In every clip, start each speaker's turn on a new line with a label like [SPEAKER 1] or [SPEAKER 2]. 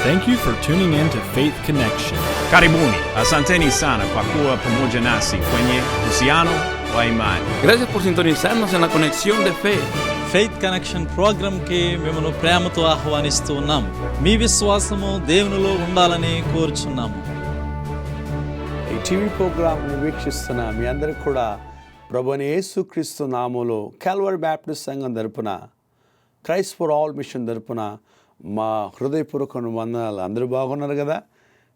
[SPEAKER 1] Thank you for tuning in to Faith Connection.
[SPEAKER 2] Karibuni, asanteni sana kwa kuwa pamoja nasi kwenye uhusiano wa imani.
[SPEAKER 3] Gracias por sintonizarnos en la conexión de fe.
[SPEAKER 4] Faith connection ప్రోగ్రామ్కి మిమ్మల్ని ప్రేమతో ఆహ్వానిస్తూ ఉన్నాము. మీ విశ్వాసము దేవునిలో ఉండాలని కోరుచున్నాము.
[SPEAKER 5] ఈ టీవీ ప్రోగ్రాంని వీక్షిస్తున్న మీ అందరికి కూడా ప్రభువైన యేసుక్రీస్తు నామములో కాల్వరీ బ్యాప్టిస్ట్ సంఘం తరపున, క్రైస్ట్ ఫర్ ఆల్ మిషన్ తరపున మా హృదయపూర్వక వందనాలు. అందరూ బాగున్నారు కదా?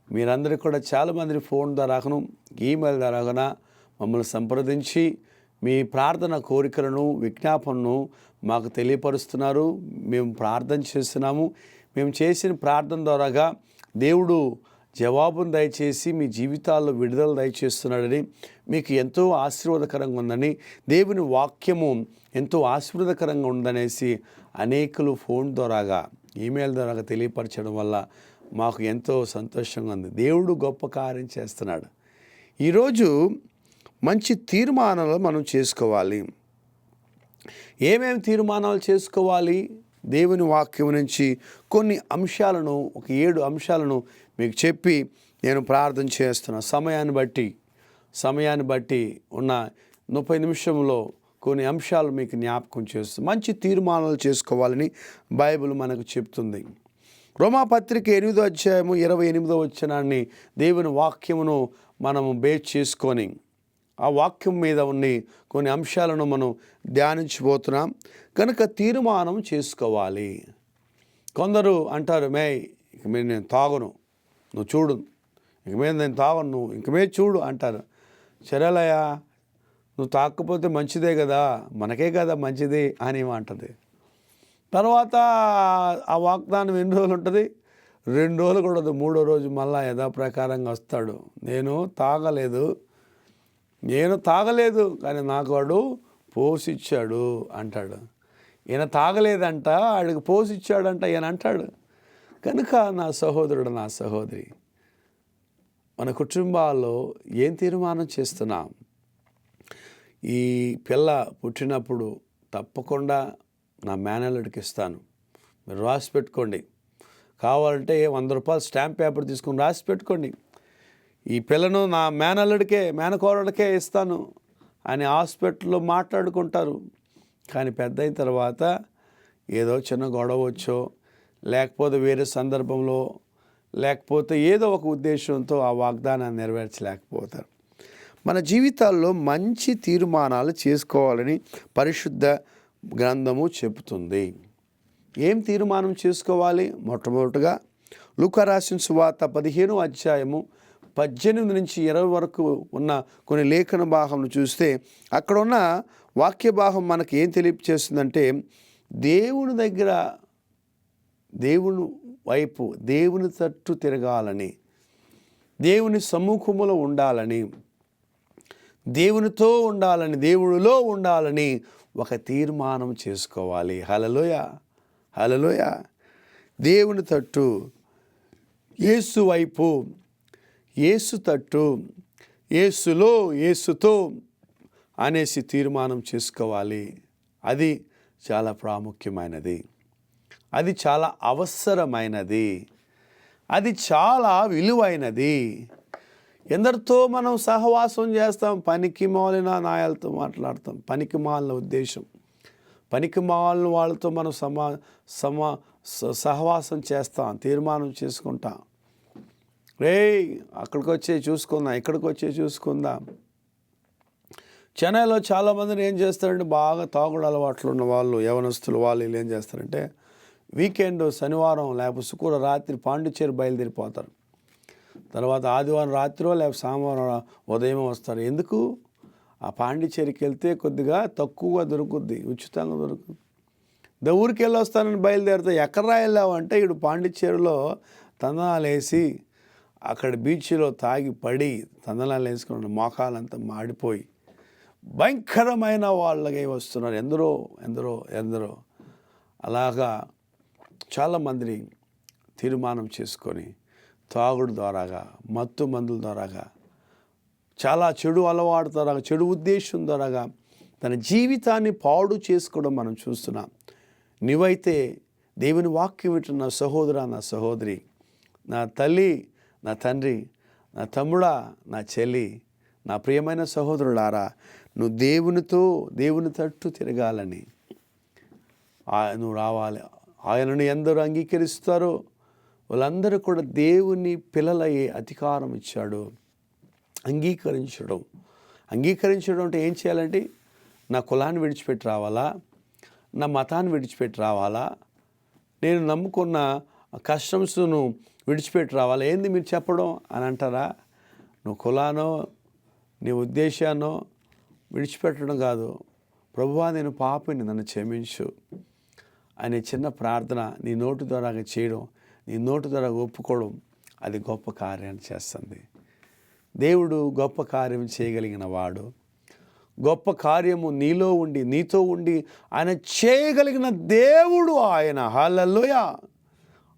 [SPEAKER 5] మీరందరూ కూడా చాలామంది ఫోన్ ద్వారాను, ఈమెయిల్ ద్వారాగా మమ్మల్ని సంప్రదించి మీ ప్రార్థన కోరికలను, విజ్ఞాపనను మాకు తెలియపరుస్తున్నారు. మేము ప్రార్థన చేస్తున్నాము. మేము చేసిన ప్రార్థన ద్వారాగా దేవుడు జవాబును దయచేసి మీ జీవితాల్లో విడుదల దయచేస్తున్నాడని, మీకు ఎంతో ఆశీర్వాదకరంగా ఉందని, దేవుని వాక్యము ఎంతో ఆశీర్వాదకరంగా ఉందనేసి అనేకులు ఫోన్ ద్వారాగా, ఈమెయిల్ ద్వారాగా తెలియపరచడం వల్ల మాకు ఎంతో సంతోషంగా ఉంది. దేవుడు గొప్ప కార్యం చేస్తున్నాడు. ఈరోజు మంచి తీర్మానాలు మనం చేసుకోవాలి. ఏమేమి తీర్మానాలు చేసుకోవాలి? దేవుని వాక్యం నుంచి కొన్ని అంశాలను, ఒక 7 అంశాలను మీకు చెప్పి నేను ప్రార్థన చేస్తున్నా. సమయాన్ని బట్టి ఉన్న 30 నిమిషంలో కొన్ని అంశాలు మీకు జ్ఞాపకం చేస్తుంది. మంచి తీర్మానాలు చేసుకోవాలని బైబిల్ మనకు చెప్తుంది. రోమాపత్రిక 8వ అధ్యాయము 28వ వచనాన్ని దేవుని వాక్యమును మనము బేస్ చేసుకొని ఆ వాక్యం మీద ఉన్న కొన్ని అంశాలను మనం ధ్యానించబోతున్నాం. కనుక తీర్మానం చేసుకోవాలి. కొందరు అంటారు, ఇక మీద నేను తాగను, నువ్వు చూడు, ఇక మీద నేను తాగను, నువ్వు ఇంక మీద చూడు అంటారు. సరేలయ్యా, నువ్వు తాగకపోతే మంచిదే కదా, మనకే కదా మంచిది అని అంటది. తర్వాత ఆ వాగ్దానం ఎన్ని రోజులు ఉంటుంది? 2 రోజులు కూడా, 3వ రోజు మళ్ళా యథాప్రకారంగా వస్తాడు. నేను తాగలేదు కానీ నాకు వాడు పోసిచ్చాడు అంటాడు. ఈయన తాగలేదంట, ఆడికి పోసిచ్చాడంట ఈయన అంటాడు. కనుక నా సహోదరుడు, నా సహోదరి, మన కుటుంబాల్లో ఏం తీర్మానం చేస్తున్నాం? ఈ పిల్ల పుట్టినప్పుడు తప్పకుండా నా మేనల్లుడికి ఇస్తాను, మీరు రాసి పెట్టుకోండి. కావాలంటే 100 రూపాయలు స్టాంప్ పేపర్ తీసుకొని రాసి పెట్టుకోండి. ఈ పిల్లను నా మేనకోడలకే ఇస్తాను అని హాస్పిటల్లో మాట్లాడుకుంటారు. కానీ పెద్ద అయిన తర్వాత ఏదో చిన్న గొడవ వచ్చో, లేకపోతే వేరే సందర్భంలో, లేకపోతే ఏదో ఒక ఉద్దేశంతో ఆ వాగ్దానాన్ని నెరవేర్చలేకపోతారు. మన జీవితాల్లో మంచి తీర్మానాలు చేసుకోవాలని పరిశుద్ధ గ్రంథము చెబుతుంది. ఏం తీర్మానం చేసుకోవాలి? మొట్టమొదటిగా లూకా రాసిన సువార్త 15వ అధ్యాయము 18 నుంచి 20 వరకు ఉన్న కొన్ని లేఖన భాగంను చూస్తే, అక్కడ ఉన్న వాక్య భాగం మనకి ఏం తెలియచేస్తుందంటే, దేవుని దగ్గర, దేవుని వైపు, దేవుని తట్టు తిరగాలని, దేవుని సమ్ముఖములో ఉండాలని, దేవునితో ఉండాలని, దేవుడిలో ఉండాలని ఒక తీర్మానం చేసుకోవాలి. హల్లెలూయా, హల్లెలూయా. దేవుని తట్టు, యేసు వైపు, యేసు తట్టు, యేసులో, యేసుతో అనేసి తీర్మానం చేసుకోవాలి. అది చాలా ప్రాముఖ్యమైనది, అది చాలా అవసరమైనది, అది చాలా విలువైనది. ఎందరితో మనం సహవాసం చేస్తాం? పనికి మాలిన నాయాలతో మాట్లాడతాం, పనికి మాలిన ఉద్దేశం, పనికి మాలిన వాళ్ళతో మనం సహవాసం చేస్తాం, తీర్మానం చేసుకుంటాం. అక్కడికి వచ్చే చూసుకుందాం, ఇక్కడికి వచ్చే చూసుకుందాం. చెన్నైలో చాలామందిని ఏం చేస్తారంటే, బాగా తాగుడు అలవాట్లు ఉన్న వాళ్ళు, యవనస్తులు వాళ్ళు వీళ్ళు ఏం చేస్తారంటే, వీకెండ్ శనివారం లేకపోతే శుక్రవారం రాత్రి పాండిచ్చేరి బయలుదేరిపోతారు. తర్వాత ఆదివారం రాత్రో లేకపోతే సోమవారం ఉదయం వస్తారు. ఎందుకు? ఆ పాండిచ్చేరికి వెళ్తే కొద్దిగా తక్కువగా దొరుకుద్ది, ఉచితంగా దొరుకుతుంది. ఊరికి వెళ్ళి వస్తానని బయలుదేరితే, ఎక్కడ వెళ్ళావు అంటే, ఇటు పాండిచ్చేరిలో తందనాలు వేసి అక్కడ బీచ్లో తాగి పడి తందనాలు వేసుకున్న మోకాలంతా మాడిపోయి భయంకరమైన వాళ్ళకి వస్తున్నారు. ఎందరో అలాగా చాలామందిని తీర్మానం చేసుకొని తాగుడు ద్వారాగా, మత్తు మందుల ద్వారాగా, చాలా చెడు అలవాటు ద్వారాగా, చెడు ఉద్దేశం ద్వారాగా తన జీవితాన్ని పాడు చేసుకోవడం మనం చూస్తున్నాం. నీవైతే దేవుని వాక్యం వింటున్న సహోదరా, నా సహోదరి, నా తల్లి, నా తండ్రి, నా తమ్ముడా, నా చెల్లి, నా ప్రియమైన సహోదరులారా, నువ్వు దేవుని తట్టు తిరగాలని నువ్వు రావాలి. ఆయనను ఎందరూ అంగీకరిస్తారో వాళ్ళందరూ కూడా దేవుని పిల్లలయ్యే అధికారం ఇచ్చాడు. అంగీకరించడం అంటే ఏం చేయాలంటే, నా కులాన్ని విడిచిపెట్టి రావాలా, నా మతాన్ని విడిచిపెట్టి రావాలా, నేను నమ్ముకున్న కస్టమ్స్ను విడిచిపెట్టి రావాలా. ఏంది మీరు చెప్పడం అని అంటారా? నువ్వు కులానో నీ ఉద్దేశానో విడిచిపెట్టడం కాదు. ప్రభువా, నేను పాపిని, నన్ను క్షమించు అనే చిన్న ప్రార్థన నీ నోటి ద్వారా చేయడం, నీ నోటి ద్వారా ఒప్పుకోవడం, అది గొప్ప కార్యాన్ని చేస్తుంది. దేవుడు గొప్ప కార్యం చేయగలిగిన వాడు. గొప్ప కార్యము నీలో ఉండి నీతో ఉండి ఆయన చేయగలిగిన దేవుడు ఆయన. హల్లెలూయా.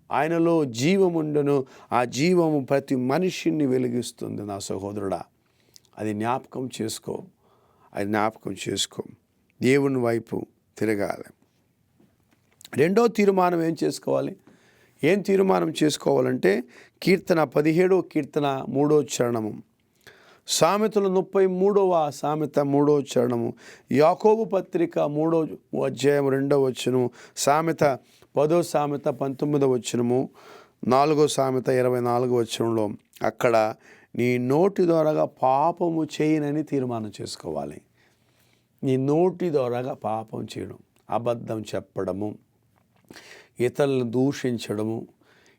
[SPEAKER 5] ఆయనలో జీవముండును, ఆ జీవము ప్రతి మనిషిని వెలిగిస్తుంది. నా సహోదరుడా, అది జ్ఞాపకం చేసుకో. దేవుని వైపు తిరగాలి. రెండో తీర్మానం ఏం తీర్మానం చేసుకోవాలంటే, కీర్తన 17వ కీర్తన 3వ చరణము, సామెతలు 33వ సామెత 3వ చరణము, యాకోబు పత్రిక 3వ అధ్యాయం 2వ వచనము, సామెత 10వ సామెత 19వ వచనము, 4వ సామెత 24వ వచనంలో అక్కడ నీ నోటి ద్వారాగా పాపము చేయనని తీర్మానం చేసుకోవాలి. నీ నోటి ద్వారాగా పాపం చేయడం, అబద్ధం చెప్పడము, ఇతరులను దూషించడము,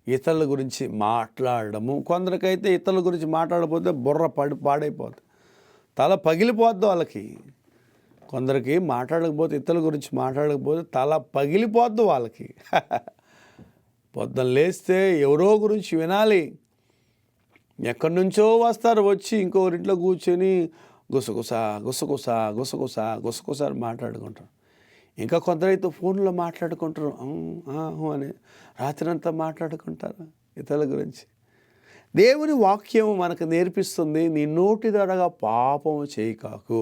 [SPEAKER 5] ఇతరుల గురించి మాట్లాడడము. కొందరికైతే ఇతరుల గురించి మాట్లాడకపోతే బుర్ర పాడైపోతుంది, తల పగిలిపోద్ది వాళ్ళకి. కొందరికి ఇతరుల గురించి మాట్లాడకపోతే తల పగిలిపోద్ది వాళ్ళకి. పొద్దున లేస్తే ఎవరో గురించి వినాలి. ఎక్కడి నుంచో వస్తారు, వచ్చి ఇంకొకరింట్లో కూర్చొని గుసగుస మాట్లాడుకుంటారు. ఇంకా కొందరైతే ఫోన్లో మాట్లాడుకుంటారు అని రాత్రంతా మాట్లాడుకుంటారు ఇతరుల గురించి. దేవుని వాక్యం మనకు నేర్పిస్తుంది, నీ నోటి ద్వారాగా పాపము చేయకాకు,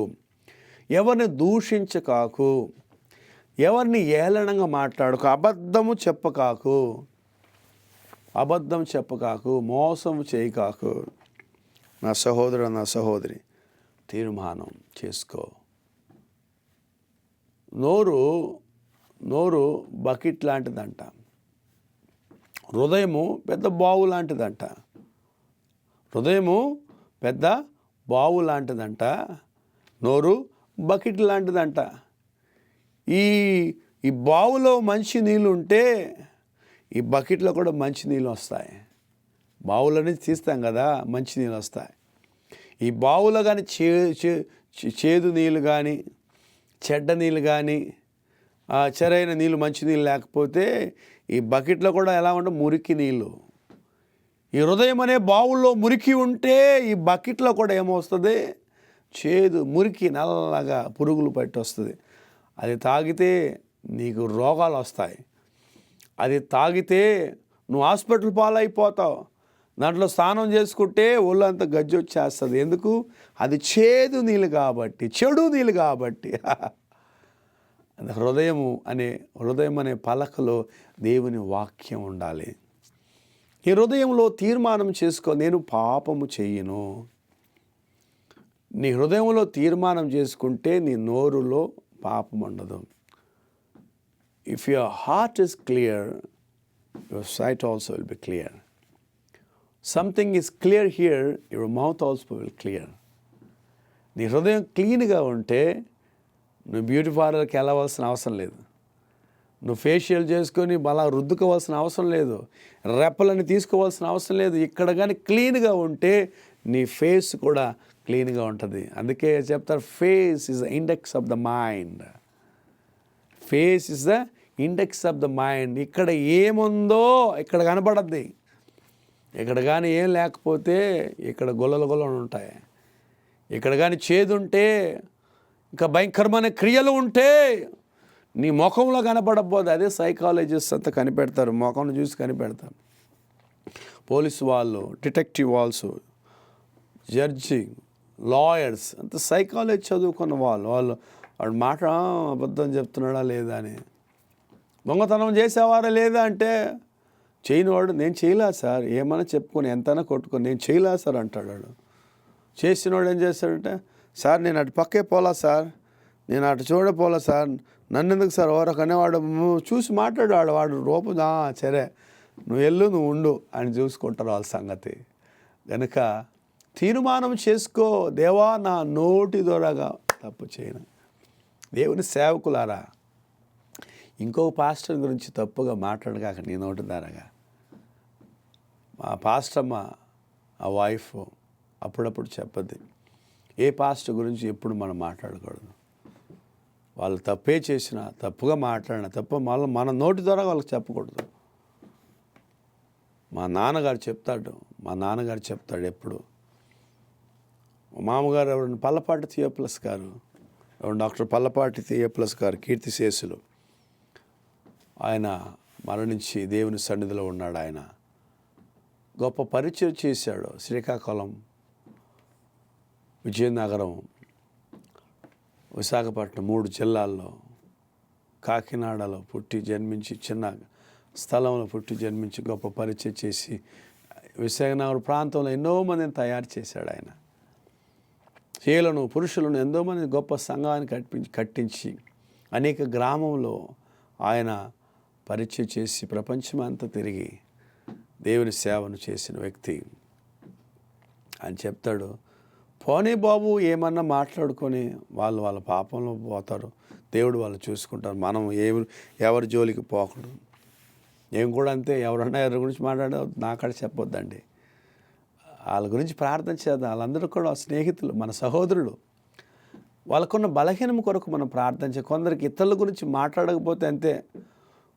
[SPEAKER 5] ఎవరిని దూషించకాకు, ఎవరిని ఏళనంగా మాట్లాడకు, అబద్ధం చెప్పకాకు, మోసం చేయకాకు. నా సహోదరు, నా సహోదరి, తీర్మానం చేసుకో. నోరు బకెట్ లాంటిదంట, హృదయము పెద్ద బావు లాంటిదంట, నోరు బకెట్ లాంటిదంట. ఈ బావులో మంచి నీళ్ళు ఉంటే ఈ బకెట్లో కూడా మంచి నీళ్ళు వస్తాయి. బావుల నుంచి తీస్తాం కదా, మంచి నీళ్ళు వస్తాయి. ఈ బావులో కానీ చేదు నీళ్ళు కానీ, చెడ్డ నీళ్ళు కానీ, చెరైన నీళ్ళు, మంచి నీళ్ళు లేకపోతే ఈ బకెట్లో కూడా ఎలా ఉంటే మురికి నీళ్ళు. ఈ హృదయం అనే బావుల్లో మురికి ఉంటే ఈ బకెట్లో కూడా ఏమొస్తుంది? చేదు, మురికి, నల్లగా పురుగులు పట్టి వస్తుంది. అది తాగితే నీకు రోగాలు వస్తాయి. అది తాగితే నువ్వు హాస్పిటల్ పాలైపోతావు. దాంట్లో స్నానం చేసుకుంటే ఒళ్ళంతా గజ్జి వచ్చేస్తుంది. ఎందుకు? అది చేదు నీళ్ళు కాబట్టి, చెడు నీళ్ళు కాబట్టి. హృదయం అనే పలకలో దేవుని వాక్యం ఉండాలి. ఈ హృదయంలో తీర్మానం చేసుకో, నేను పాపము చెయ్యను. నీ హృదయంలో తీర్మానం చేసుకుంటే నీ నోరులో పాపం ఉండదు. If your heart is clear, your sight also will be clear. Something is clear here, your mouth also will clear. నీ హృదయం క్లీన్గా ఉంటే నువ్వు బ్యూటీ పార్లర్కి వెళ్ళవలసిన అవసరం లేదు. నువ్వు ఫేషియల్ చేసుకొని అలా రుద్దుకోవాల్సిన అవసరం లేదు. రెప్పలని తీసుకోవాల్సిన అవసరం లేదు. ఇక్కడ కానీ క్లీన్గా ఉంటే నీ ఫేస్ కూడా క్లీన్గా ఉంటుంది. అందుకే చెప్తారు, face is the index of the mind. Face is the index of the mind. ఇక్కడ ఏముందో ఇక్కడ కనపడద్ది. ఇక్కడ కానీ ఏం లేకపోతే ఇక్కడ గొల్లలు ఉంటాయి. ఇక్కడ కానీ చేదుంటే, ఇంకా భయంకరమైన క్రియలు ఉంటే నీ ముఖంలో కనపడకపోతే, అదే సైకాలజిస్ట్ అంతా కనిపెడతారు, ముఖం చూసి కనిపెడతారు. పోలీసు వాళ్ళు, డిటెక్టివ్ వాళ్ళు, జడ్జి, లాయర్స్ అంత సైకాలజీ చదువుకున్న వాళ్ళు మాట అబద్ధం చెప్తున్నాడా లేదా అని, దొంగతనం చేసేవారా లేదా అంటే చేయనివాడు నేను చేయలే సార్, ఏమైనా చెప్పుకొని ఎంతైనా కొట్టుకొని నేను చేయలే సార్ అంటాడు వాడు. చేసినవాడు ఏం చేస్తాడంటే, సార్ నేను అటు పక్కే పోలా సార్, నేను అటు చూడపోలా సార్, నన్ను ఎందుకు సార్ ఓరకనే వాడు చూసి మాట్లాడాడు. వాడు రూపం సరే నువ్వు వెళ్ళు నువ్వు ఉండు అని చూసుకుంటారు వాళ్ళ సంగతి. కనుక తీర్మానం చేసుకో, దేవా నా నోటి ద్వారాగా తప్పు చేయను. దేవుని సేవకులారా, ఇంకొక పాస్టర్ గురించి తప్పుగా మాట్లాడగాక నీ నోటి ద్వారాగా. మా పాస్టమ్మ ఆ వైఫ్ అప్పుడప్పుడు చెప్పద్ది, ఏ పాస్టర్ గురించి ఎప్పుడు మనం మాట్లాడకూడదు. వాళ్ళు తప్పే చేసినా, తప్పుగా మాట్లాడినా తప్పు మళ్ళీ మన నోటి ద్వారా వాళ్ళకి చెప్పకూడదు. మా నాన్నగారు చెప్తాడు ఎప్పుడు. మా మామగారు ఎవరు, పల్లపాటి థియోప్లస్ గారు, డాక్టర్ పల్లపాటి థియోప్లస్ గారు, కీర్తిశేషులు. ఆయన మరణించి దేవుని సన్నిధిలో ఉన్నాడు. ఆయన గొప్ప పరిచయం చేశాడు. శ్రీకాకుళం, విజయనగరం, విశాఖపట్నం 3 జిల్లాల్లో, కాకినాడలో పుట్టి జన్మించి, చిన్న స్థలంలో పుట్టి జన్మించి గొప్ప పరిచయం చేసి విశాఖనగరం ప్రాంతంలో ఎన్నో మందిని తయారు చేశాడు. ఆయన స్త్రీలను పురుషులను ఎంతోమంది గొప్ప సంఘాన్ని కట్టించి అనేక గ్రామంలో ఆయన పరిచయం చేసి ప్రపంచమంతా తిరిగి దేవుని సేవను చేసిన వ్యక్తి. ఆయన చెప్తాడు, పోనీ బాబు ఏమన్నా మాట్లాడుకొని వాళ్ళ పాపంలో పోతారు, దేవుడు వాళ్ళు చూసుకుంటారు, మనం ఎవరి జోలికి పోకూడదు. నేను కూడా అంతే, ఎవరన్నా ఎవరి గురించి మాట్లాడే నాకాడ చెప్పొద్దండి. వాళ్ళ గురించి ప్రార్థన చేద్దాం. వాళ్ళందరూ కూడా స్నేహితులు, మన సహోదరులు. వాళ్ళకున్న బలహీనం కొరకు మనం ప్రార్థన చేయాలి. కొందరికి ఇతరుల గురించి మాట్లాడకపోతే అంతే.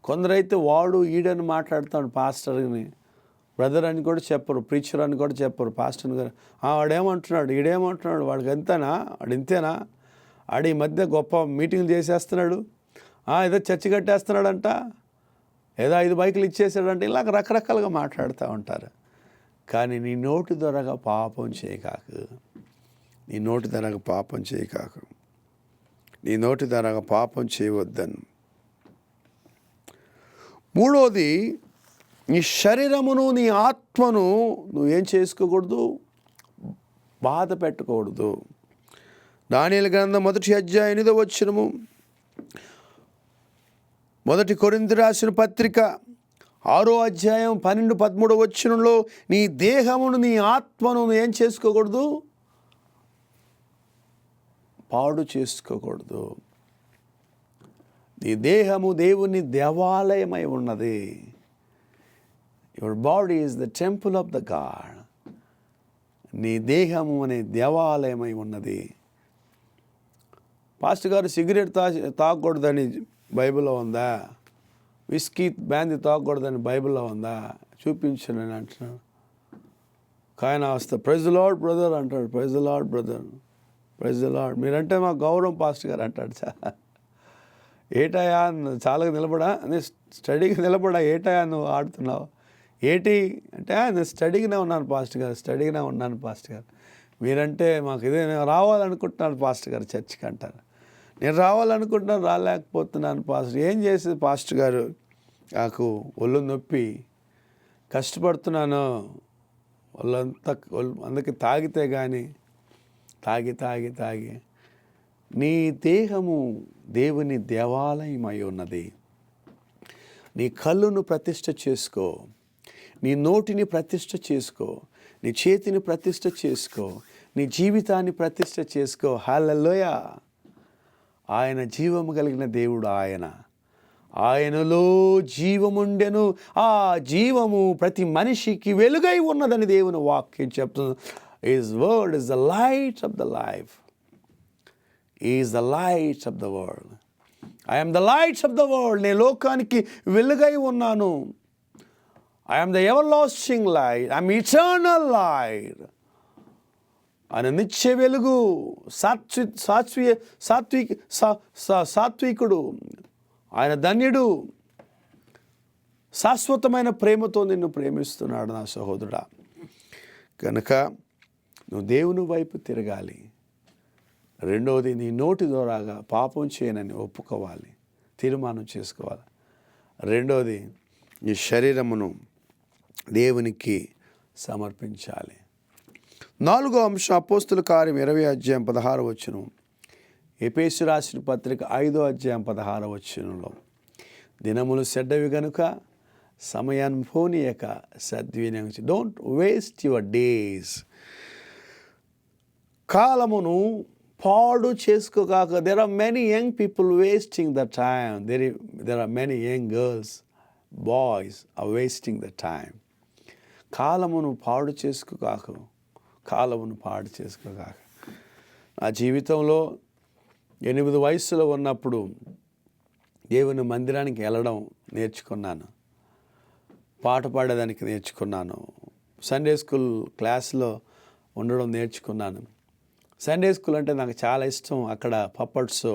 [SPEAKER 5] కొందరైతే వాడు ఈడని మాట్లాడుతాడు, పాస్టర్ని బ్రదర్ అని కూడా చెప్పరు, ప్రీచర్ అని కూడా చెప్పరు. పాస్టర్ గారు వాడేమంటున్నాడు, ఈడేమంటున్నాడు, వాడికి ఎంతేనా, వాడు ఇంతేనా, ఆడి మధ్య గొప్ప మీటింగ్లు చేసేస్తున్నాడు, ఏదో చర్చి కట్టేస్తున్నాడంట, ఏదో 5 బైకులు ఇచ్చేసాడంటే, ఇలాగ రకరకాలుగా మాట్లాడుతూ ఉంటారు. కానీ నీ నోటి ద్వారాగా పాపం చేయకాకు, నీ నోటి ద్వారాగా పాపం చేయకాకు, నీ నోటి ద్వారాగా పాపం చేయవద్దను. 3వది, నీ శరీరమును నీ ఆత్మను నువ్వేం చేసుకోకూడదు, బాధ పెట్టకూడదు. దానియేలు గ్రంథం 1వ అధ్యాయం 8వ వచనము, 1 కొరింథీ రాసిన పత్రిక 6వ అధ్యాయం 12-13 వచనంలో నీ దేహమును నీ ఆత్మను ఏం చేసుకోకూడదు, పాడు చేసుకోకూడదు. నీ దేహము దేవుని దేవాలయమై ఉన్నది. Your body is the temple of the God. నీ దేహము అనే దేవాలయమై ఉన్నది. పాస్టర్ గారు సిగరెట్ తాగకూడదని బైబిల్లో ఉందా, విస్కీ బ్యాంది తాగకూడదని బైబిల్లో ఉందా, చూపించను అని అంటున్నాడు. ఆయన వస్తే ప్రైజ్ ది లార్డ్ బ్రదర్ అంటాడు, praise the Lord brother, praise the Lord, మీరంటే మా గౌరవం పాస్టర్ గారు అంటాడు. ఏటయా చాలా నిలబడా, స్టడీగా నిలబడా, ఏటయా నువ్వు ఆడుతున్నావు, ఏటి అంటే నేను స్టడీగానే ఉన్నాను పాస్టర్ గారు, స్టడీగానే ఉన్నాను పాస్టర్ గారు, మీరంటే మాకు ఇదే, నేను రావాలనుకుంటున్నాను పాస్టర్ గారు చర్చికి అంటారు. నేను రావాలనుకుంటున్నాను, రాలేకపోతున్నాను పాస్టర్. ఏం చేసేది పాస్టర్ గారు, నాకు ఒళ్ళు నొప్పి, కష్టపడుతున్నాను, వాళ్ళంతా అందుకే తాగితే కానీ తాగి నీ దేహము దేవుని దేవాలయమై ఉన్నది. నీ కళ్ళును ప్రతిష్ఠ చేసుకో, నీ నోటిని ప్రతిష్ఠ చేసుకో, నీ చేతిని ప్రతిష్ఠ చేసుకో, నీ జీవితాన్ని ప్రతిష్ఠ చేసుకో. హల్లెలూయా. ఆయన జీవము కలిగిన దేవుడు. ఆయనలో జీవముండెను, ఆ జీవము ప్రతి మనిషికి వెలుగై ఉన్నదని దేవుని వాక్యం చెప్తుంది. His word is the light of the life. He is the light of the world. I am the light of the world. నేను లోకానికి వెలుగై ఉన్నాను. I am the everlasting light. I am eternal light. ఆయన నిత్య వెలుగు, సాత్వికుడు, ఆయన ధన్యుడు, శాశ్వతమైన ప్రేమతో నిన్ను ప్రేమిస్తున్నాడు నా సహోదరుడా. కనుక నువ్వు దేవుని వైపు తిరగాలి. 2వది, నీ నోటి ద్వారాగా పాపం చేయనని ఒప్పుకోవాలి, తీర్మానం చేసుకోవాలి. 2వది, నీ శరీరమును దేవునికి సమర్పించాలి. 4వ అంశం అపోస్తుల కార్యం 20:16 ఎఫెసు రాసిన పత్రిక 5:16 దినములు చెడ్డవి గనుక సమయాన్ని పోనీయక సద్వినియోగం. Don't waste your days. కాలమును పాడు చేసుకోగాక. There are many young people wasting the time. There are many young girls, boys are wasting the time. కాలమును పాడు చేసుకోగాక. నా జీవితంలో 8 వయసులో ఉన్నప్పుడు దేవుని మందిరానికి వెళ్ళడం నేర్చుకున్నాను. పాట పాడేదానికి నేర్చుకున్నాను. సండే స్కూల్ క్లాస్లో ఉండడం నేర్చుకున్నాను. సండే స్కూల్ అంటే నాకు చాలా ఇష్టం. అక్కడ పప్పట్స్,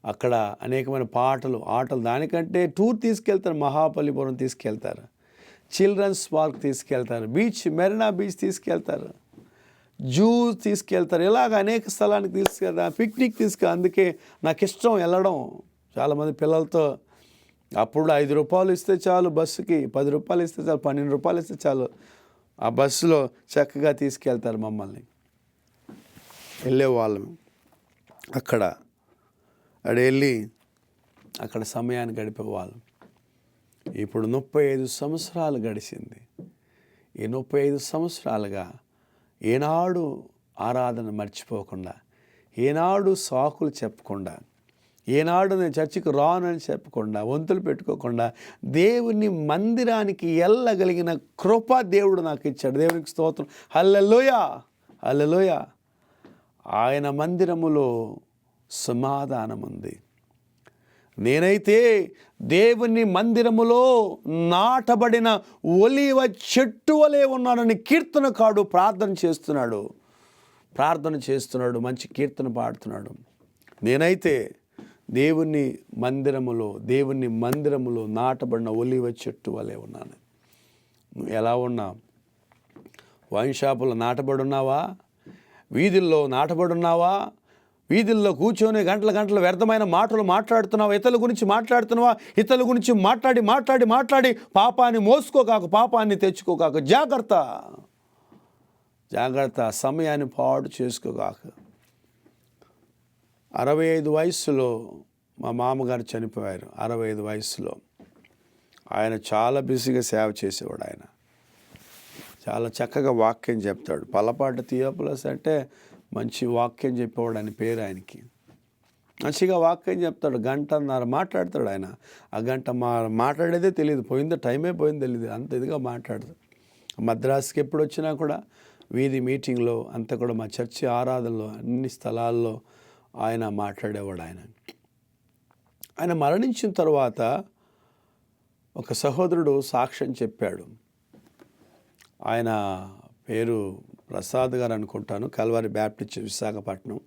[SPEAKER 5] అక్కడ అనేకమైన పాటలు, ఆటలు. దానికంటే టూర్ తీసుకెళ్తారు, మహాబలిపురం తీసుకెళ్తారు, చిల్డ్రన్స్ పార్క్ తీసుకెళ్తారు, మెరీనా బీచ్ తీసుకెళ్తారు, జూ తీసుకెళ్తారు. ఇలాగ అనేక స్థలానికి తీసుకెళ్తారు, పిక్నిక్ అందుకే నాకు ఇష్టం వెళ్ళడం. చాలామంది పిల్లలతో అప్పుడు 5 రూపాయలు ఇస్తే చాలు బస్సుకి, 10 రూపాయలు ఇస్తే చాలు, 12 రూపాయలు ఇస్తే చాలు, ఆ బస్సులో చక్కగా తీసుకెళ్తారు మమ్మల్ని. వెళ్ళేవాళ్ళం. అక్కడ వెళ్ళి అక్కడ సమయాన్ని గడిపేవాళ్ళం. ఇప్పుడు 35 సంవత్సరాలు గడిచింది. ఈ 35 సంవత్సరాలుగా ఏనాడు ఆరాధన మర్చిపోకుండా, ఏనాడు సాకులు చెప్పకుండా, ఏనాడు నేను చర్చికి రానని చెప్పకుండా, వంతులు పెట్టుకోకుండా దేవుని మందిరానికి వెళ్ళగలిగిన కృప దేవుడు నాకు ఇచ్చాడు. దేవునికి స్తోత్రం. హల్లెలూయా, హల్లెలూయా. ఆయన మందిరములో సమాధానం ఉంది. నేనైతే దేవుని మందిరములో నాటబడిన ఒలీవ చెట్టు వలె ఉన్నానని కీర్తనకారుడు ప్రార్థన చేస్తున్నాడు, మంచి కీర్తన పాడుతున్నాడు. నేనైతే దేవుని మందిరములో నాటబడిన ఒలీవ చెట్టు వలె ఉన్నాను. నువ్వు ఎలా ఉన్నావు? వైన్ షాపులో నాటబడి ఉన్నావా? వీధుల్లో నాటబడి ఉన్నావా? వీధుల్లో కూర్చొని గంటల వ్యర్థమైన మాటలు మాట్లాడుతున్నావా? ఇతరుల గురించి మాట్లాడుతున్నావా? ఇతరుల గురించి మాట్లాడి పాపాన్ని మోసుకోకాక, పాపాన్ని తెచ్చుకోకాక. జాగ్రత్త. సమయాన్ని పాడు చేసుకోగాక. 65 వయసులో మా మామగారు చనిపోయారు. 65 వయసులో. ఆయన చాలా బిజీగా సేవ చేసేవాడు. ఆయన చాలా చక్కగా వాక్యం చెప్తాడు. పల్లపాటి థియోఫిలస్ అంటే మంచి వాక్యం చెప్పేవాడు అని పేరు ఆయనకి. మంచిగా వాక్యం చెప్తాడు. 1.5 గంట మాట్లాడతాడు ఆయన. ఆ గంట మాట్లాడేదే తెలియదు, టైమే పోయింది తెలియదు, అంత ఇదిగా మాట్లాడతాడు. మద్రాసుకి ఎప్పుడు వచ్చినా కూడా వీధి మీటింగ్లో అంతా కూడా మా చర్చి ఆరాధనలో అన్ని స్థలాల్లో ఆయన మాట్లాడేవాడు. ఆయన మరణించిన తర్వాత ఒక సహోదరుడు సాక్ష్యం చెప్పాడు. ఆయన పేరు ప్రసాద్ గారు అనుకుంటాను, కల్వరి బ్యాప్టిస్ట్ విశాఖపట్నం.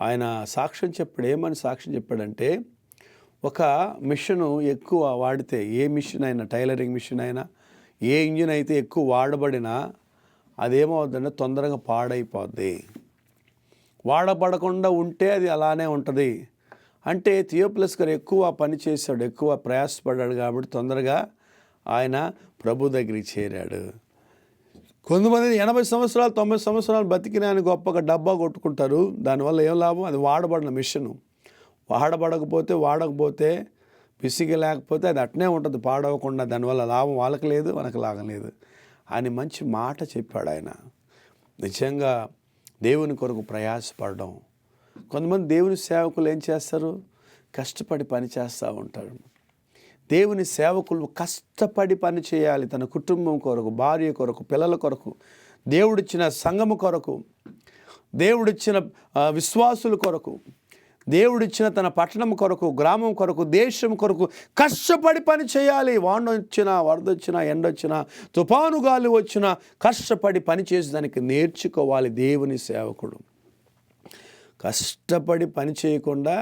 [SPEAKER 5] ఆయన సాక్ష్యం చెప్పాడు. ఏమని సాక్ష్యం చెప్పాడంటే, ఒక మిషను ఎక్కువ వాడితే, ఏ మిషన్ అయినా, టైలరింగ్ మిషన్ అయినా, ఏ ఇంజిన్ అయితే ఎక్కువ వాడబడినా అదేమవుతుందంటే తొందరగా పాడైపోద్ది. వాడబడకుండా ఉంటే అది అలానే ఉంటుంది. అంటే థియోఫిలస్ గారు ఎక్కువ పని చేశాడు, ఎక్కువ ప్రయాసపడ్డాడు కాబట్టి తొందరగా ఆయన ప్రభు దగ్గరికి చేరాడు. కొంతమంది 80 సంవత్సరాలు 90 సంవత్సరాలు బతికినా అని గొప్పగా డబ్బా కొట్టుకుంటారు. దానివల్ల ఏం లాభం? అది వాడబడిన మిషను. వాడకపోతే పిసికి లేకపోతే అది అట్నే ఉంటుంది, పాడవకుండా. దానివల్ల లాభం వాళ్ళకి లేదు, మనకు లాభం లేదు అని మంచి మాట చెప్పాడు ఆయన. నిజంగా దేవుని కొరకు ప్రయాసపడడం. కొంతమంది దేవుని సేవకులు ఏం చేస్తారు? కష్టపడి పని చేస్తూ ఉంటారు. దేవుని సేవకులు కష్టపడి పని చేయాలి. తన కుటుంబం కొరకు, భార్య కొరకు, పిల్లల కొరకు, దేవుడిచ్చిన సంఘము కొరకు, దేవుడిచ్చిన విశ్వాసుల కొరకు, దేవుడిచ్చిన తన పట్టణం కొరకు, గ్రామం కొరకు, దేశం కొరకు కష్టపడి పని చేయాలి. వాన వచ్చినా, వరద వచ్చినా, ఎండ వచ్చినా, తుఫాను గాలి వచ్చినా కష్టపడి పని చేసేదానికి నేర్చుకోవాలి దేవుని సేవకుడు. కష్టపడి పని చేయకుండా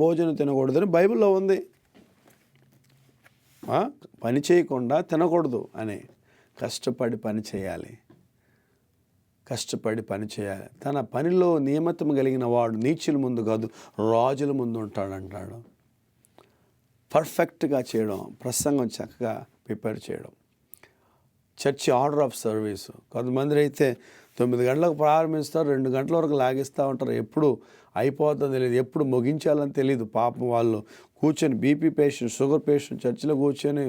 [SPEAKER 5] భోజనం తినకూడదని బైబిల్లో ఉంది. పని చేయకుండా తినకూడదు అని. కష్టపడి పని చేయాలి. తన పనిలో నియమితం కలిగిన వాడు నీచుల ముందు కాదు, రాజుల ముందు ఉంటాడంటాడు. పర్ఫెక్ట్గా చేయడం, ప్రసంగం చక్కగా ప్రిపేర్ చేయడం. Church order of service. కొంతమంది అయితే 9 గంటలకు ప్రారంభిస్తారు, 2 గంటల వరకు లాగిస్తూ ఉంటారు. ఎప్పుడు అయిపోతుందో తెలియదు, ఎప్పుడు ముగించాలని తెలియదు. పాపం వాళ్ళు కూర్చొని బీపీ పేషెంట్, షుగర్ పేషెంట్ చర్చిలో కూర్చొని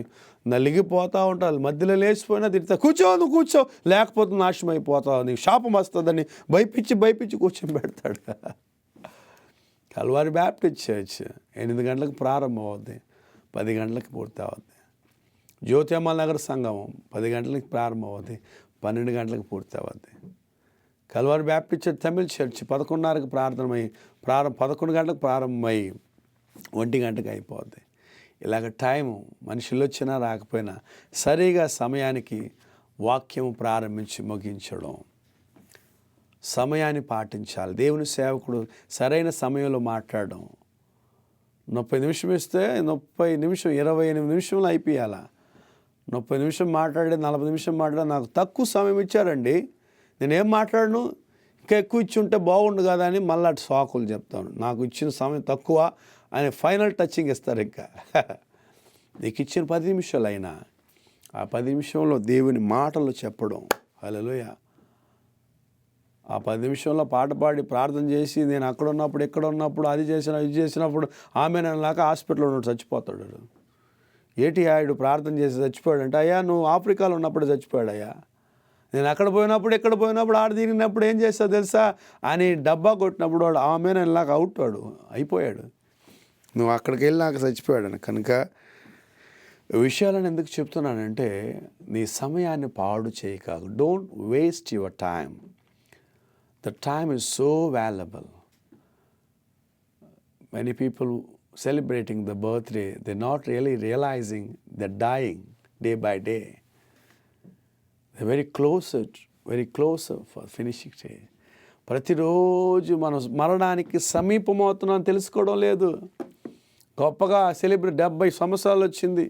[SPEAKER 5] నలిగిపోతూ ఉంటారు. మధ్యలో లేచిపోయినా తిడతా, నువ్వు కూర్చో, లేకపోతే నాశనం అయిపోతావు, నీకు శాపం వస్తుందని భయపించి కూర్చొని పెడతాడు. కల్వారి బ్యాప్టిస్ట్ చర్చ్ 8 గంటలకు ప్రారంభం అవుద్ది, 10 గంటలకు పూర్తి అవుద్ది. జ్యోతి అమ్మాల నగర సంగమం 10 గంటలకు ప్రారంభం అవుద్ది, 12 గంటలకు పూర్తి అవుద్ది. Calvary Baptist Church Tamil church 11:30కు ప్రారంభమై 11 గంటలకు ప్రారంభమై 1 గంటకు అయిపోద్ది. ఇలాగ టైము మనుషులు వచ్చినా రాకపోయినా సరిగా సమయానికి వాక్యం ప్రారంభించి ముగించడం, సమయాన్ని పాటించాలి. దేవుని సేవకుడు సరైన సమయంలో మాట్లాడడం. 30 నిమిషం ఇస్తే 30 నిమిషం 28 నిమిషంలో అయిపోయాలా. 30 నిమిషం మాట్లాడే 40 నిమిషం మాట్లాడే నాకు తక్కువ సమయం ఇచ్చారండి, నేనేం మాట్లాడను, ఇంకా ఎక్కువ ఇచ్చి ఉంటే బాగుండు కదా అని మళ్ళీ అటు సాకులు చెప్తాను. నాకు ఇచ్చిన సమయం తక్కువ అని ఫైనల్ టచింగ్ ఇస్తారు. ఇంకా నీకు ఇచ్చిన 10 నిమిషాలు అయినా ఆ 10 నిమిషంలో దేవుని మాటలు చెప్పడం. హల్లెలూయా. ఆ 10 నిమిషంలో పాట పాడి ప్రార్థన చేసి నేను అక్కడ ఉన్నప్పుడు ఇక్కడ ఉన్నప్పుడు అది ఇది చేసినప్పుడు ఆమె నన్నలాగా హాస్పిటల్లో ఉన్నప్పుడు చచ్చిపోతాడు. ఏటి ఆయుడు ప్రార్థన చేసి చచ్చిపోయాడు అంటే, అయ్యా నువ్వు ఆఫ్రికాలో ఉన్నప్పుడు చచ్చిపోయాడు అయ్యా, నేను అక్కడ పోయినప్పుడు ఇక్కడ పోయినప్పుడు ఆడ తిరిగినప్పుడు ఏం చేస్తావు తెలుసా అని డబ్బా కొట్టినప్పుడు వాడు ఆమె నన్నలాగా అవుట్ వాడు అయిపోయాడు, నువ్వు అక్కడికి వెళ్ళినాక చచ్చిపోయాడు. కనుక విషయాలను ఎందుకు చెప్తున్నానంటే నీ సమయాన్ని పాడు చేయక. Don't waste your time. The time is so valuable. Many people celebrating the birthday, they're not really realizing they're dying day by day. They're very closer for finishing day. ప్రతిరోజు మనం మరణానికి సమీపమవుతున్నాం తెలుసుకోవడం లేదు. గొప్పగా సెలబ్రేట్ 70 సంవత్సరాలు వచ్చింది,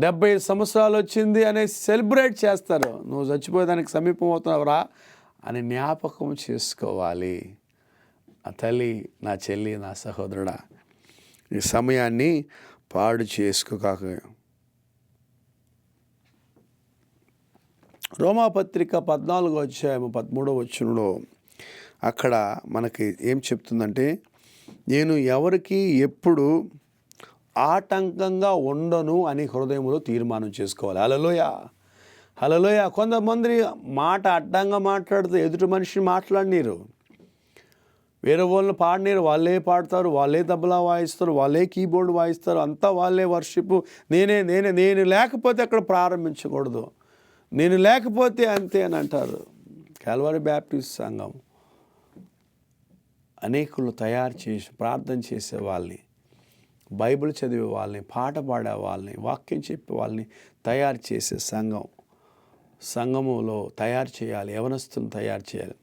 [SPEAKER 5] 75 సంవత్సరాలు వచ్చింది అనేసి సెలబ్రేట్ చేస్తారు. నువ్వు చచ్చిపోయేదానికి సమీపం అవుతున్నావురా అని జ్ఞాపకం చేసుకోవాలి. నా తల్లి, నా చెల్లి, నా సహోదరుడా, ఈ సమయాన్ని పాడు చేసుకోక. రోమాపత్రిక 14వ అధ్యాయం 13వ వచనంలో అక్కడ మనకి ఏం చెప్తుందంటే, నేను ఎవరికి ఎప్పుడు ఆటంకంగా ఉండను అని హృదయంలో తీర్మానం చేసుకోవాలి. హల్లెలూయా. కొంతమంది మాట అడ్డంగా మాట్లాడితే ఎదుటి మనిషిని మాట్లాడినీరు, వేరే వాళ్ళని పాడినీరు. వాళ్ళే పాడతారు, వాళ్ళే తబలా వాయిస్తారు, వాళ్ళే కీబోర్డ్ వాయిస్తారు, అంతా వాళ్ళే వర్షిప్. నేను లేకపోతే అక్కడ ప్రారంభించకూడదు, నేను లేకపోతే అంతే అని అంటారు. కల్వరి బ్యాప్టిస్ట్ సంఘం అనేకులు తయారు చేసి ప్రార్థన చేసే వాళ్ళని, బైబిల్ చదివే వాళ్ళని, పాట పాడే వాళ్ళని, వాక్యం చెప్పే వాళ్ళని తయారు చేసే సంఘములో తయారు చేయాలి. యవనస్తులను తయారు చేయాలి,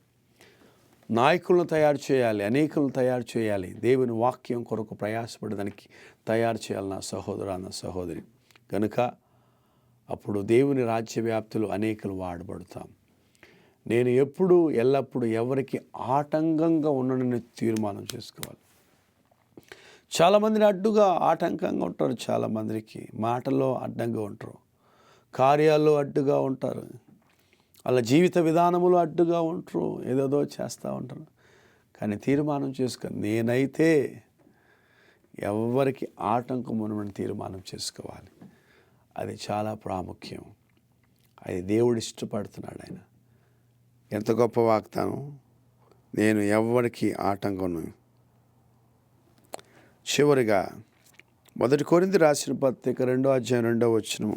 [SPEAKER 5] నాయకులను తయారు చేయాలి, అనేకులను తయారు చేయాలి. దేవుని వాక్యం కొరకు ప్రయాసపడడానికి తయారు చేయాలి నా సహోదరా, నా సహోదరి. కనుక అప్పుడు దేవుని రాజ్య వ్యాప్తిలో అనేకులు వాడబడతాం. నేను ఎప్పుడు ఎల్లప్పుడూ ఎవరికి ఆటంకంగా ఉండనని తీర్మానం చేసుకోవాలి. చాలామందిని అడ్డుగా ఆటంకంగా ఉంటారు, చాలామందికి మాటల్లో అడ్డంగా ఉంటారు, కార్యాల్లో అడ్డుగా ఉంటారు, వాళ్ళ జీవిత విధానములో అడ్డుగా ఉంటారు, ఏదేదో చేస్తూ ఉంటారు. కానీ తీర్మానం చేసుకొని నేనైతే ఎవరికి ఆటంకం ఉండమని తీర్మానం చేసుకోవాలి. అది చాలా ప్రాముఖ్యం. అది దేవుడు ఇష్టపడుతున్నాడు. ఆయన ఎంత గొప్ప వాగ్దానం, నేను ఎవరికి ఆటంకం. చివరిగా 1 కొరింథీ రాసిన పత్రిక 2వ అధ్యాయం 2వ వచనం,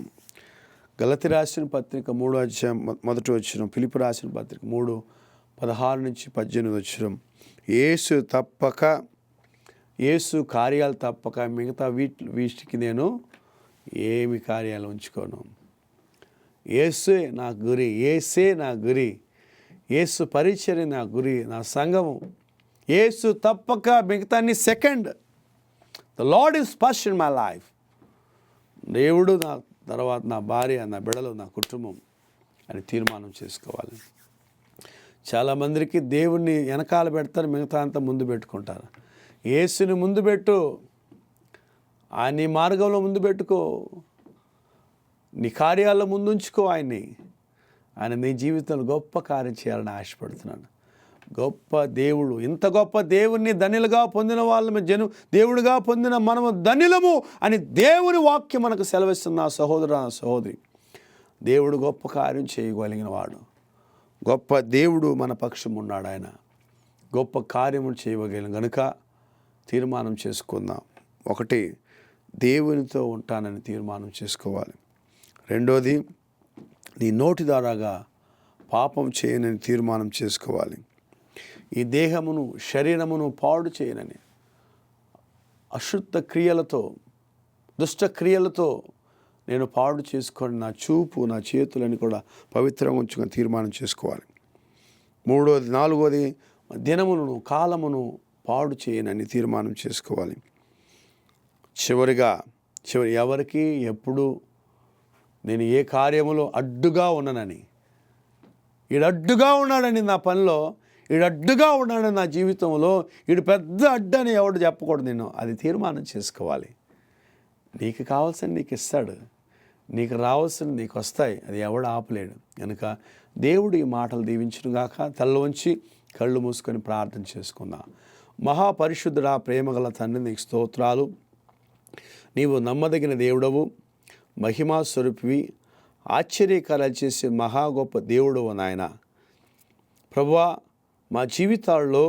[SPEAKER 5] గలతీ రాసిన పత్రిక 3వ అధ్యాయం 1వ వచనం, ఫిలిప్పీ రాసిన పత్రిక 3:16 నుంచి 18 వచనం. యేసు కార్యాలు తప్పక మిగతా వీటికి నేను ఏమి కార్యాలు ఉంచుకోను. యేసే నా గురి, యేసు పరిచర్య నా గురి, నా సంఘము. యేసు తప్పక మిగతాన్ని second. The Lord is first in my life. దేవుడు నా తర్వాత, నా భార్య, నా బిడ్డలు, నా కుటుంబం అని తీర్మానం చేసుకోవాలి. చాలామందికి దేవుణ్ణి వెనకాల పెడతారు, మిగతా అంతా ముందు పెట్టుకుంటారు. యేసుని ముందు పెట్టు, నీ మార్గంలో ముందు పెట్టుకో, నీ కార్యాల్లో ముందుంచుకో ఆయన్ని. ఆయన నీ జీవితంలో గొప్ప కార్యం చేయాలని ఆశపడుతున్నాను. గొప్ప దేవుడు, ఇంత గొప్ప దేవుణ్ణి ధన్యులుగా పొందిన వాళ్ళము దేవుడిగా పొందిన మనము ధన్యులము అని దేవుని వాక్యం మనకు సెలవిస్తున్న సహోదర సహోదరి. దేవుడు గొప్ప కార్యం చేయగలిగిన వాడు, గొప్ప దేవుడు మన పక్షం ఉన్నాడు. ఆయన గొప్ప కార్యము చేయగలిగిన కనుక తీర్మానం చేసుకుందాం. ఒకటి, దేవునితో ఉంటానని తీర్మానం చేసుకోవాలి. రెండోది, నీ నోటి ద్వారాగా పాపం చేయనని తీర్మానం చేసుకోవాలి. ఈ దేహమును శరీరమును పాడు చేయనని, అశుద్ధ క్రియలతో దుష్ట క్రియలతో నేను పాడు చేసుకొని నా చూపు నా చేతులని కూడా పవిత్రంగా ఉంచుకొని తీర్మానం చేసుకోవాలి. మూడోది, నాలుగోది, దినములను కాలమును పాడు చేయనని తీర్మానం చేసుకోవాలి. చివరి ఎవరికి ఎప్పుడు నేను ఏ కార్యములో అడ్డుగా ఉన్నానని, ఈడడ్డుగా ఉన్నాడని నా పనిలో, ఈడడ్డుగా ఉన్నాడని నా జీవితంలో, ఈడు పెద్ద అడ్డని ఎవడు చెప్పకూడదు. నేను అది తీర్మానం చేసుకోవాలి. నీకు కావాల్సింది నీకు ఇస్తాడు, నీకు రావాల్సింది నీకు వస్తాయి, అది ఎవడు ఆపలేడు. కనుక దేవుడు ఈ మాటలు దీవించునుగాక. తల్ల వంచి కళ్ళు మూసుకొని ప్రార్థన చేసుకుందాం. మహాపరిశుద్ధుడా, ప్రేమగల తండ్రి, నీకు స్తోత్రాలు. నీవు నమ్మదగిన దేవుడవు, మహిమా స్వరూపివి, ఆశ్చర్యకార్యాలు చేసే మహా గొప్ప దేవుడవు నాయన. ప్రభువా, మా జీవితాల్లో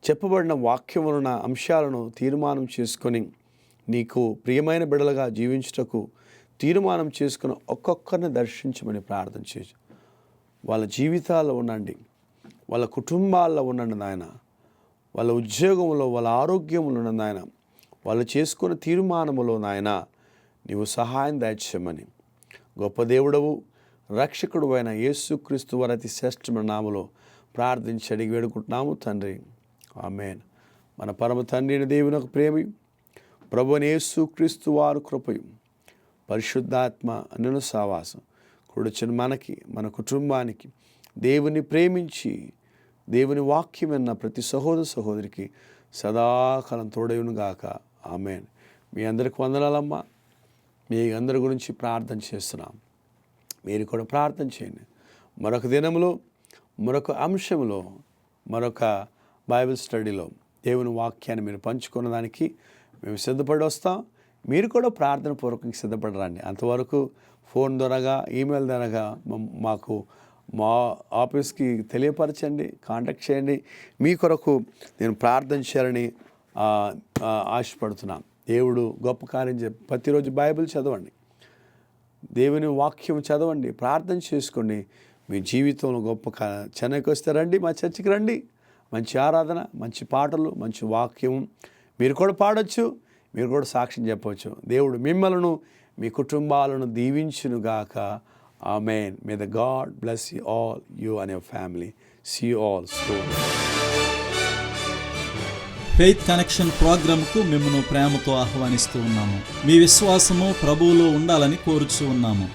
[SPEAKER 5] చెప్పబడిన వాక్యములున్న అంశాలను తీర్మానం చేసుకొని నీకు ప్రియమైన బిడ్డలుగా జీవించుటకు తీర్మానం చేసుకుని ఒక్కొక్కరిని దర్శించమని ప్రార్థన చేయు. వాళ్ళ జీవితాల్లో ఉండండి, వాళ్ళ కుటుంబాల్లో ఉండండి నాయన, వాళ్ళ ఉద్యోగంలో, వాళ్ళ ఆరోగ్యంలో ఉండండి నాయన, వాళ్ళు చేసుకున్న తీర్మానములో నాయన నీవు సహాయం దయచేయమని గొప్ప దేవుడవు రక్షకుడు అయిన యేసుక్రీస్తు వారి అతి శ్రేష్టమైన నామములో ప్రార్థించి అడిగి వేడుకుంటున్నాము తండ్రి, ఆమేన్. మన పరమ తండ్రిని దేవునికి ప్రేమ, ప్రభువైన యేసుక్రీస్తు వారి కృపయు, పరిశుద్ధాత్మ అన్యుల సావాసం కూడొచ్చిన మనకి, మన కుటుంబానికి, దేవుని ప్రేమించి దేవుని వాక్యం విన్న ప్రతి సహోదర సహోదరికి సదాకాలం తోడయునుగాక, ఆమేన్. మీ అందరికి వందనాలమ్మా. మీ అందరి గురించి ప్రార్థన చేస్తున్నాం. మీరు కూడా ప్రార్థన చేయండి. మరొక దినంలో, మరొక అంశంలో, మరొక బైబిల్ స్టడీలో దేవుని వాక్యాన్ని మీరు పంచుకున్న దానికి మేము సిద్ధపడి వస్తాం. మీరు కూడా ప్రార్థన పూర్వకంగా సిద్ధపడరండి. అంతవరకు ఫోన్ ద్వారాగా, ఈమెయిల్ ద్వారాగా మా ఆఫీస్కి తెలియపరచండి, కాంటాక్ట్ చేయండి. మీ కొరకు నేను ప్రార్థన చేయాలని ఆశపడుతున్నాను. దేవుడు గొప్ప కార్యం ప్రతిరోజు బైబిల్ చదవండి, దేవుని వాక్యం చదవండి, ప్రార్థన చేసుకోండి. మీ జీవితంలో గొప్ప చెన్నైకి వస్తే రండి, మా చర్చికి రండి. మంచి ఆరాధన, మంచి పాటలు, మంచి వాక్యం మీరు కూడా పాడొచ్చు, మీరు కూడా సాక్ష్యం చెప్పవచ్చు. దేవుడు మిమ్మలను మీ కుటుంబాలను దీవించునుగాక, amen. May the God bless you all, you and your family. See you all soon.
[SPEAKER 4] Faith connection ప్రోగ్రాంకు మిమ్మల్ని ప్రేమతో ఆహ్వానిస్తూ ఉన్నాము. మీ విశ్వాసము ప్రభువులో ఉండాలని కోరుచూ ఉన్నాము.